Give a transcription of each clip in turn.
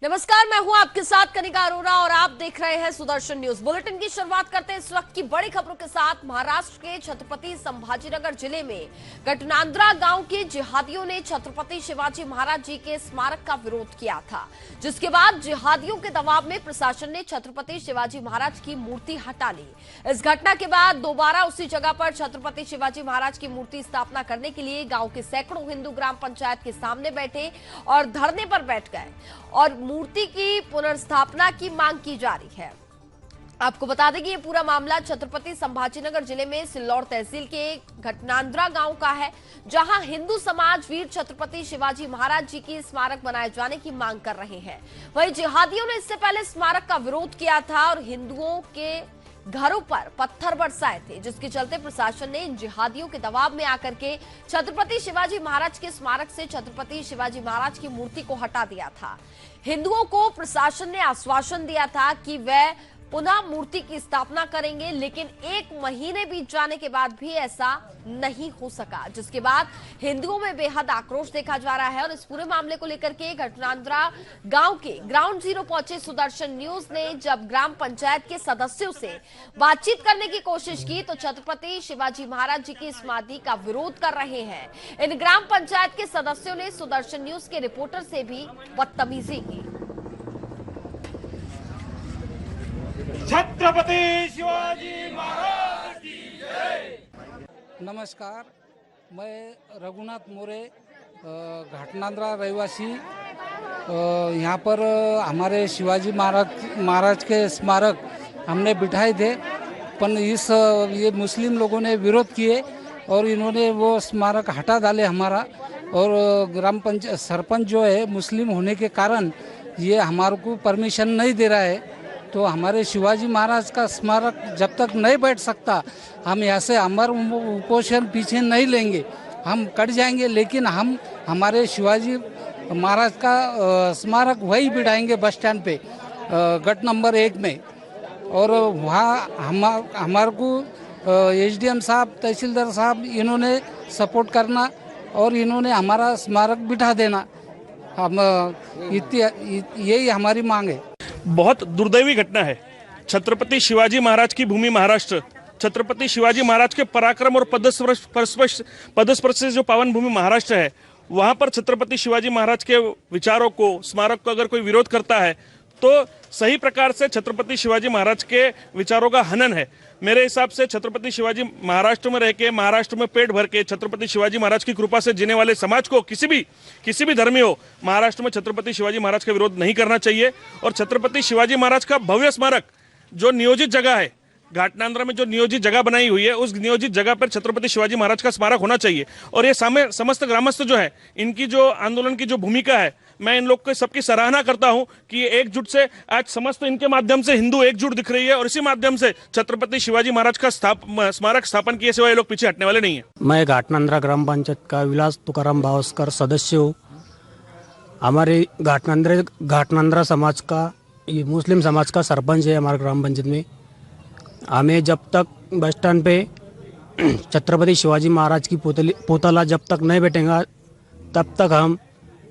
नमस्कार, मैं हूं आपके साथ कनिका अरोरा और आप देख रहे हैं सुदर्शन न्यूज बुलेटिन की शुरुआत करते हैं इस वक्त की बड़ी खबरों के साथ। महाराष्ट्र के छत्रपति संभाजीनगर जिले में घटनांद्रा गांव के जिहादियों ने छत्रपति शिवाजी महाराज जी के स्मारक का विरोध किया था, जिसके बाद जिहादियों के दबाव में प्रशासन ने छत्रपति शिवाजी महाराज की मूर्ति हटा ली। इस घटना के बाद दोबारा उसी जगह पर छत्रपति शिवाजी महाराज की मूर्ति स्थापना करने के लिए गांव के सैकड़ों हिंदू ग्राम पंचायत के सामने बैठे और धरने पर बैठ गए और मूर्ति की पुनर्स्थापना की मांग की जा रही है। आपको बता दें कि ये पूरा मामला छत्रपति संभाजीनगर जिले में सिल्लौर तहसील के घटनांद्रा गांव का है, जहां हिंदू समाज वीर छत्रपति शिवाजी महाराज जी की स्मारक बनाए जाने की मांग कर रहे हैं। वहीं जिहादियों ने इससे पहले स्मारक का विरोध किया था और हिंदुओं के घरों पर पत्थर बरसाए थे, जिसके चलते प्रशासन ने इन जिहादियों के दबाव में आकर के छत्रपति शिवाजी महाराज के स्मारक से छत्रपति शिवाजी महाराज की मूर्ति को हटा दिया था। हिंदुओं को प्रशासन ने आश्वासन दिया था कि वह पुनः मूर्ति की स्थापना करेंगे, लेकिन 1 महीने बीत जाने के बाद भी ऐसा नहीं हो सका, जिसके बाद हिंदुओं में बेहद आक्रोश देखा जा रहा है। और इस पूरे मामले को लेकर के घटनांद्रा गांव के ग्राउंड जीरो पहुंचे सुदर्शन न्यूज ने जब ग्राम पंचायत के सदस्यों से बातचीत करने की कोशिश की तो छत्रपति शिवाजी महाराज जी की समाधि का विरोध कर रहे हैं। इन ग्राम पंचायत के सदस्यों ने सुदर्शन न्यूज के रिपोर्टर से भी बदतमीजी की। छत्रपति शिवाजी महाराज की जय। नमस्कार, मैं रघुनाथ मोरे घाटनांद्रा रहवासी। यहाँ पर हमारे शिवाजी महाराज के स्मारक हमने बिठाए थे, पर ये मुस्लिम लोगों ने विरोध किए और इन्होंने वो स्मारक हटा डाले हमारा। और ग्राम पंचायत सरपंच जो है मुस्लिम होने के कारण ये हमारे को परमिशन नहीं दे रहा है। तो हमारे शिवाजी महाराज का स्मारक जब तक नहीं बैठ सकता, हम यहाँ से अमर उपोषण पीछे नहीं लेंगे, हम कट जाएंगे, लेकिन हम हमारे शिवाजी महाराज का स्मारक वही बिठाएंगे बस स्टैंड पे, गट नंबर 1 में। और वहाँ हमारे को एसडीएम साहब, तहसीलदार साहब इन्होंने सपोर्ट करना और इन्होंने हमारा स्मारक बिठा देना। हम यही हमारी मांग है। बहुत दुर्दैवी घटना है। छत्रपति शिवाजी महाराज की भूमि महाराष्ट्र, छत्रपति शिवाजी महाराज के पराक्रम और पदस्पर्श से जो पावन भूमि महाराष्ट्र है, वहां पर छत्रपति शिवाजी महाराज के विचारों को, स्मारक को अगर कोई विरोध करता है तो सही प्रकार से छत्रपति शिवाजी महाराज के विचारों का हनन है। मेरे हिसाब से छत्रपति शिवाजी महाराष्ट्र में रह के, महाराष्ट्र में पेट भर के छत्रपति शिवाजी महाराज की कृपा से जीने वाले समाज को, किसी भी धर्मी हो, महाराष्ट्र में छत्रपति शिवाजी महाराज का विरोध नहीं करना चाहिए। और छत्रपति शिवाजी महाराज का भव्य स्मारक जो नियोजित जगह है, घाटनांद्रा में जो नियोजित जगह बनाई हुई है, उस नियोजित जगह पर छत्रपति शिवाजी महाराज का स्मारक होना चाहिए। और ये समस्त ग्रामस्थ जो है, इनकी जो आंदोलन की जो भूमिका है, मैं इन लोग को सबकी सराहना करता हूं कि ये एकजुट से आज समस्त इनके माध्यम से हिंदू एकजुट दिख रही है और इसी माध्यम से छत्रपति शिवाजी महाराज का स्मारक स्थापन किए सिवाय ये लोग पीछे हटने वाले नहीं है। मैं घाटनांद्रा ग्राम पंचायत का विलास तुकाराम भावस्कर सदस्य हूँ। हमारे घाटनांद्रा समाज का, ये मुस्लिम समाज का सरपंच है हमारे ग्राम पंचायत में। हमें जब तक बस स्टैंड पे छत्रपति शिवाजी महाराज की पुतला जब तक नहीं बैठेगा, तब तक हम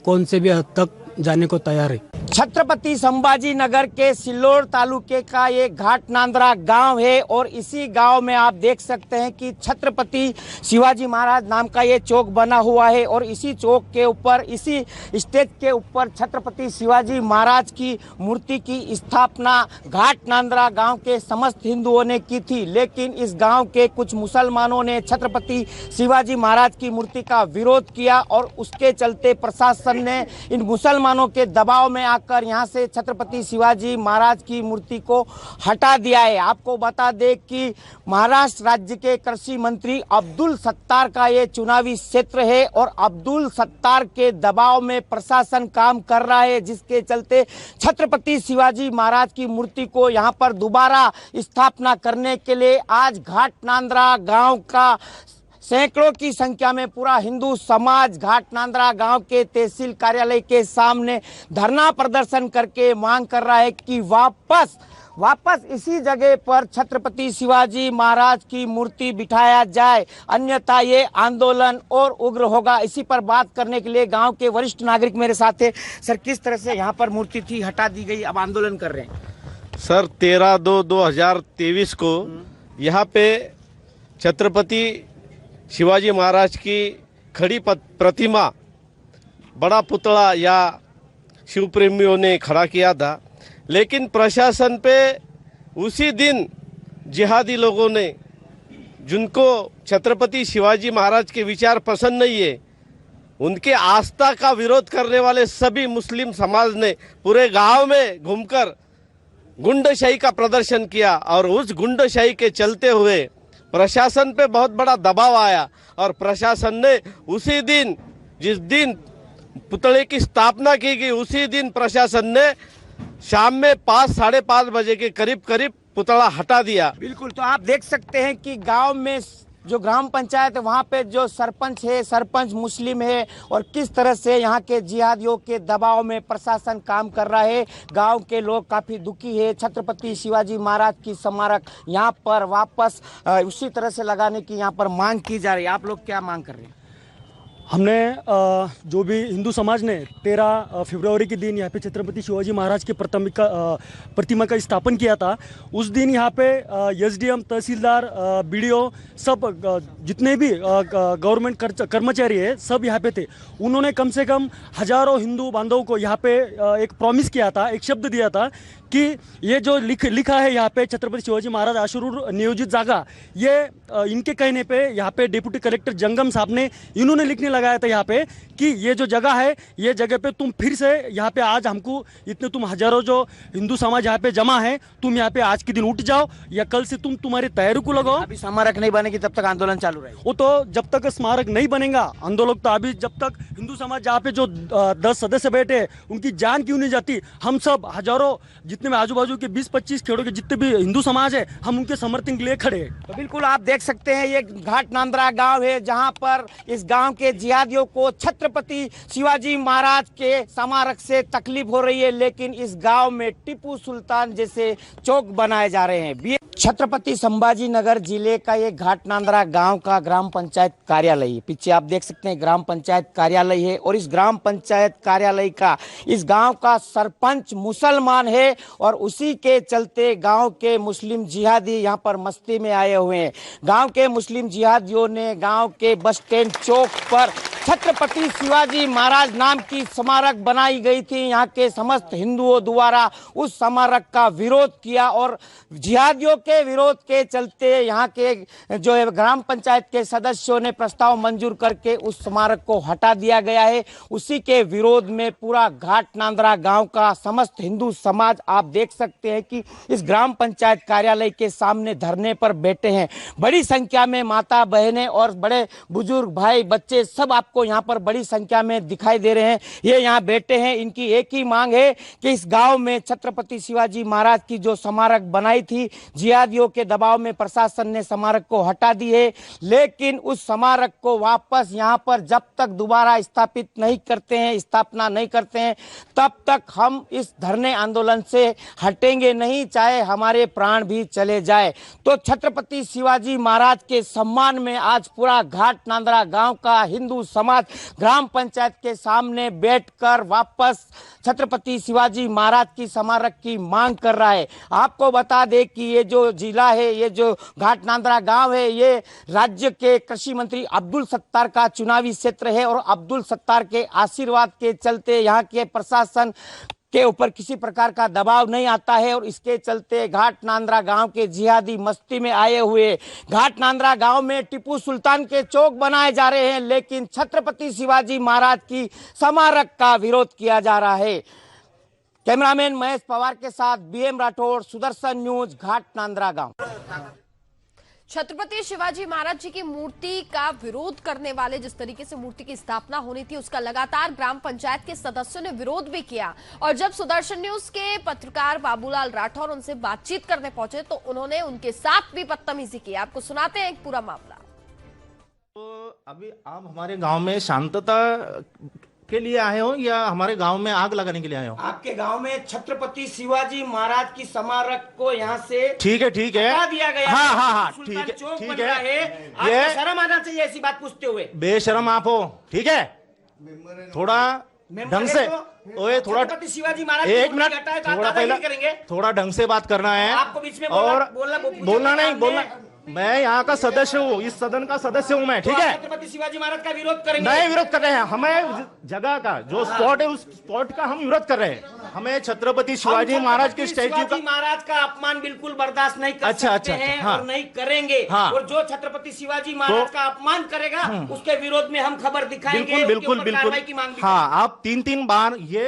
कौन से भी हद तक जाने को तैयार है। छत्रपति संभाजी नगर के सिल्लोर तालुके का ये घाटनांद्रा गांव है और इसी गांव में आप देख सकते हैं कि छत्रपति शिवाजी महाराज नाम का ये चौक बना हुआ है और इसी चौक के ऊपर, इसी स्टेज के ऊपर छत्रपति शिवाजी महाराज की मूर्ति की स्थापना घाटनांद्रा गांव के समस्त हिंदुओं ने की थी। लेकिन इस गांव के कुछ मुसलमानों ने छत्रपति शिवाजी महाराज की मूर्ति का विरोध किया और उसके चलते प्रशासन ने इन मुसलमानों के दबाव में आकर यहां से छत्रपति शिवाजी महाराज की मूर्ति को हटा दिया है। आपको बता दें कि महाराष्ट्र राज्य के कृषि मंत्री अब्दुल सत्तार का ये चुनावी क्षेत्र है और अब्दुल सत्तार के दबाव में प्रशासन काम कर रहा है, जिसके चलते छत्रपति शिवाजी महाराज की मूर्ति को यहां पर दोबारा स्थापना करने के लिए आज घाटनांद्रा गांव का सैकड़ों की संख्या में पूरा हिंदू समाज घाटनांद्रा गांव के तहसील कार्यालय के सामने धरना प्रदर्शन करके मांग कर रहा है कि वापस वापस इसी जगह पर छत्रपति शिवाजी महाराज की मूर्ति बिठाया जाए, अन्यथा ये आंदोलन और उग्र होगा। इसी पर बात करने के लिए गांव के वरिष्ठ नागरिक मेरे साथ है। सर, किस तरह से यहाँ पर मूर्ति थी, हटा दी गई, अब आंदोलन कर रहे हैं? सर 13/2/2023 को यहाँ पे छत्रपति शिवाजी महाराज की खड़ी प्रतिमा, बड़ा पुतला या शिव प्रेमियों ने खड़ा किया था, लेकिन प्रशासन पे उसी दिन जिहादी लोगों ने, जिनको छत्रपति शिवाजी महाराज के विचार पसंद नहीं है, उनके आस्था का विरोध करने वाले सभी मुस्लिम समाज ने पूरे गांव में घूमकर गुंडाशाही का प्रदर्शन किया और उस गुंडाशाही के चलते हुए प्रशासन पे बहुत बड़ा दबाव आया और प्रशासन ने उसी दिन, जिस दिन पुतले की स्थापना की गई, उसी दिन प्रशासन ने शाम में 5-5:30 बजे के करीब पुतला हटा दिया। बिल्कुल, तो आप देख सकते हैं कि गांव में जो ग्राम पंचायत है वहाँ पे जो सरपंच है, सरपंच मुस्लिम है और किस तरह से यहाँ के जिहादियों के दबाव में प्रशासन काम कर रहा है। गांव के लोग काफ़ी दुखी है। छत्रपति शिवाजी महाराज की स्मारक यहाँ पर वापस उसी तरह से लगाने की यहाँ पर मांग की जा रही है। आप लोग क्या मांग कर रहे हैं? हमने जो भी हिंदू समाज ने 13 फरवरी के दिन यहाँ पे छत्रपति शिवाजी महाराज की प्रतिमा का स्थापन किया था, उस दिन यहाँ पे एसडीएम, तहसीलदार, बीडीओ, सब जितने भी गवर्नमेंट कर्मचारी है सब यहाँ पे थे। उन्होंने कम से कम हजारों हिंदू बांधवों को यहाँ पे एक प्रॉमिस किया था, एक शब्द दिया था कि ये जो लिखा है यहाँ पे छत्रपति शिवाजी महाराज आश्रम नियोजित जागा, ये इनके कहने पे यहाँ पे डिप्टी कलेक्टर जंगम साहब ने इन्होंने लिखने लगाया था यहाँ पे कि ये जो जगह है, ये जगह पे तुम फिर से यहाँ पे आज हमको इतने तुम हजारों जो हिंदू समाज यहाँ पे जमा है, तुम यहाँ पे आज के दिन उठ जाओ या कल से तुम तुम्हारी तैयारी को लगाओ। अभी स्मारक नहीं बनेगी तब तक आंदोलन चालू रहेगा। वो तो जब तक स्मारक नहीं बनेगा आंदोलन, तो अभी जब तक हिंदू समाज जहाँ पे जो 10 सदस्य बैठे उनकी जान क्यों नहीं जाती, हम सब हजारों जितने भी आजू बाजू के 20-25 खेड़ों के जितने भी हिंदू समाज है, हम उनके समर्थन के लिए खड़े हैं। तो बिल्कुल आप देख सकते हैं ये घाटनांद्रा गांव है, जहां पर इस गांव के जिहादियों को छत्रपति शिवाजी महाराज के स्मारक से तकलीफ हो रही है, लेकिन इस गांव में टीपू सुल्तान जैसे चौक बनाए जा रहे हैं। छत्रपति संभाजी नगर जिले का ये घाटनांद्रा गांव का ग्राम पंचायत कार्यालय है। पीछे आप देख सकते हैं ग्राम पंचायत कार्यालय है और इस ग्राम पंचायत कार्यालय का, इस गांव का सरपंच मुसलमान है और उसी के चलते गांव के मुस्लिम जिहादी यहाँ पर मस्ती में आए हुए हैं। गांव के मुस्लिम जिहादियों ने गांव के बस स्टैंड चौक पर छत्रपति शिवाजी महाराज नाम की स्मारक बनाई गई थी, यहाँ के समस्त हिंदुओं द्वारा उस स्मारक का विरोध किया और जिहादियों के विरोध के चलते यहाँ के जो है ग्राम पंचायत के सदस्यों ने प्रस्ताव मंजूर करके उस स्मारक को हटा दिया गया है। उसी के विरोध में पूरा घाटनांद्रा गांव का समस्त हिंदू समाज आप देख सकते हैं कि इस ग्राम पंचायत कार्यालय के सामने धरने पर बैठे हैं। बड़ी संख्या में माता बहनें और बड़े बुजुर्ग भाई बच्चे सब आपको यहाँ पर बड़ी संख्या में दिखाई दे रहे हैं। ये यहाँ बैठे हैं। इनकी एक ही मांग है कि इस गांव में छत्रपति शिवाजी महाराज की जो स्मारक बनाई थी, जिहादियों के दबाव में प्रशासन ने स्मारक को हटा दी है, लेकिन उस स्मारक को वापस यहाँ पर जब तक दोबारा स्थापित नहीं करते हैं, स्थापना नहीं करते हैं, तब तक हम इस धरने आंदोलन से हटेंगे नहीं, चाहे हमारे प्राण भी चले जाए। तो छत्रपति शिवाजी महाराज के सम्मान में आज पूरा घाटनांद्रा गांव का हिंदू समाज ग्राम पंचायत के सामने बैठकर वापस छत्रपति शिवाजी महाराज की स्मारक की मांग कर रहा है। आपको बता दें कि ये जो जिला है, ये जो घाटनांद्रा गांव है, ये राज्य के कृषि मंत्री अब्दुल सत्तार का चुनावी क्षेत्र है और अब्दुल सत्तार के आशीर्वाद के चलते यहाँ के प्रशासन के ऊपर किसी प्रकार का दबाव नहीं आता है और इसके चलते घाटनांद्रा गांव के जिहादी मस्ती में आए हुए। घाटनांद्रा गांव में टीपू सुल्तान के चौक बनाए जा रहे हैं, लेकिन छत्रपति शिवाजी महाराज की स्मारक का विरोध किया जा रहा है। कैमरामैन महेश पवार के साथ बीएम राठौड़, सुदर्शन न्यूज, घाटनांद्रा गांव। छत्रपति शिवाजी महाराज जी की मूर्ति का विरोध करने वाले, जिस तरीके से मूर्ति की स्थापना होनी थी उसका लगातार ग्राम पंचायत के सदस्यों ने विरोध भी किया और जब सुदर्शन न्यूज के पत्रकार बाबूलाल राठौर उनसे बातचीत करने पहुंचे तो उन्होंने उनके साथ भी बदतमीजी की। आपको सुनाते हैं एक पूरा मामला। तो अभी आप हमारे गांव में शांतता के लिए आए हो या हमारे गांव में आग लगाने के लिए आए हो? आपके गांव में छत्रपति शिवाजी महाराज की स्मारक को यहाँ से ठीक है हटा दिया गया। हाँ हाँ हाँ सुल्तान ठीक है चौक ठीक बन रहा है। आपको ये शर्म आना चाहिए ऐसी बात पूछते हुए। बेशरम आप हो, ठीक है, थोड़ा ढंग से, ओए थोड़ा छत्रपति शिवाजी महाराज एक की मिनट, मूर्ति हटाए तो आप थोड़ा दादागिरी पहले करेंगे। थोड़ा ढंग से बात करना है। आपको बीच में और बोलना नहीं, आपने। बोलना, मैं यहाँ का सदस्य हूँ, इस सदन का सदस्य हूँ मैं, ठीक है। छत्रपति शिवाजी महाराज का विरोध करेंगे? नहीं विरोध कर रहे हैं, हमें जगह का जो स्पॉट है उस स्पॉट का हम विरोध कर रहे हैं। हमें छत्रपति शिवाजी महाराज के स्टैच्यू शिवाजी का, महाराज का अपमान बिल्कुल बर्दाश्त नहीं कर अच्छा, सकते अच्छा, हैं हाँ। और नहीं करेंगे। हाँ। और जो छत्रपति शिवाजी महाराज का अपमान करेगा उसके विरोध में हम खबर दिखाएंगे। बिल्कुल बिल्कुल उसके ऊपर कार्रवाई की मांग भी बिल्कुल। हाँ, आप 3-3 बार ये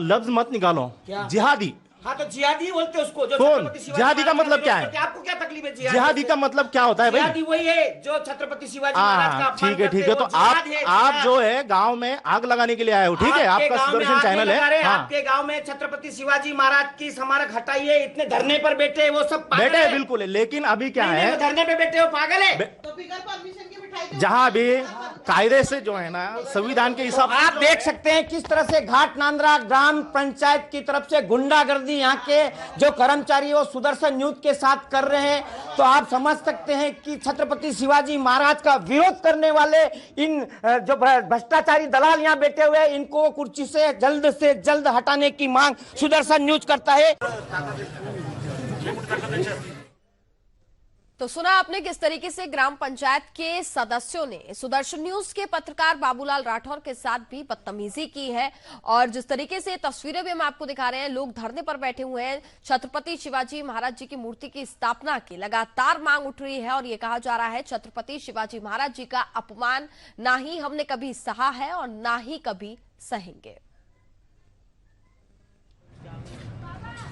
लफ्ज मत निकालो, क्या? जिहादी। हाँ तो जिहादी बोलते हैं उसको जो कौन? छत्रपति शिवाजी जिहादी का महाराज मतलब क्या है? विरोध करते हैं। आपको क्या तकलीफ है जिहादी का मतलब क्या होता है भाई? जिहादी वही है जो छत्रपति शिवाजी महाराज का अपमान ठीक है करते ठीक हैं, है। तो वो जिहाद है, आप जिहाद। जो है गांव में आग लगाने के लिए आए हो, ठीक है, आपके आपका गांव में सुदर्शन आग चैनल नहीं लगा रहे, है। हाँ, आपके गांव में छत्रपति शिवाजी महाराज की स्मारक हटाइए, इतने धरने पर बैठे हैं, वो सब पागल बेटे है। बिल्कुल है, लेकिन अभी क्या नहीं, है, वो धरने पे बैठे हो पागल है। जहां भी कायदे से जो है ना, संविधान के हिसाब आप देख सकते हैं किस तरह से घाटनांद्रा ग्राम पंचायत की तरफ से गुंडागर्दी यहाँ के जो कर्मचारी वो सुदर्शन न्यूज के साथ कर रहे हैं। तो आप समझ सकते हैं कि छत्रपति शिवाजी महाराज का विरोध करने वाले इन जो भ्रष्टाचारी दलाल यहाँ बैठे हुए हैं, इनको कुर्सी से जल्द हटाने की मांग सुदर्शन न्यूज करता है। तो सुना आपने किस तरीके से ग्राम पंचायत के सदस्यों ने सुदर्शन न्यूज के पत्रकार बाबूलाल राठौर के साथ भी बदतमीजी की है। और जिस तरीके से तस्वीरें भी हम आपको दिखा रहे हैं, लोग धरने पर बैठे हुए हैं, छत्रपति शिवाजी महाराज जी की मूर्ति की स्थापना की लगातार मांग उठ रही है। और ये कहा जा रहा है छत्रपति शिवाजी महाराज जी का अपमान ना ही हमने कभी सहा है और ना ही कभी सहेंगे।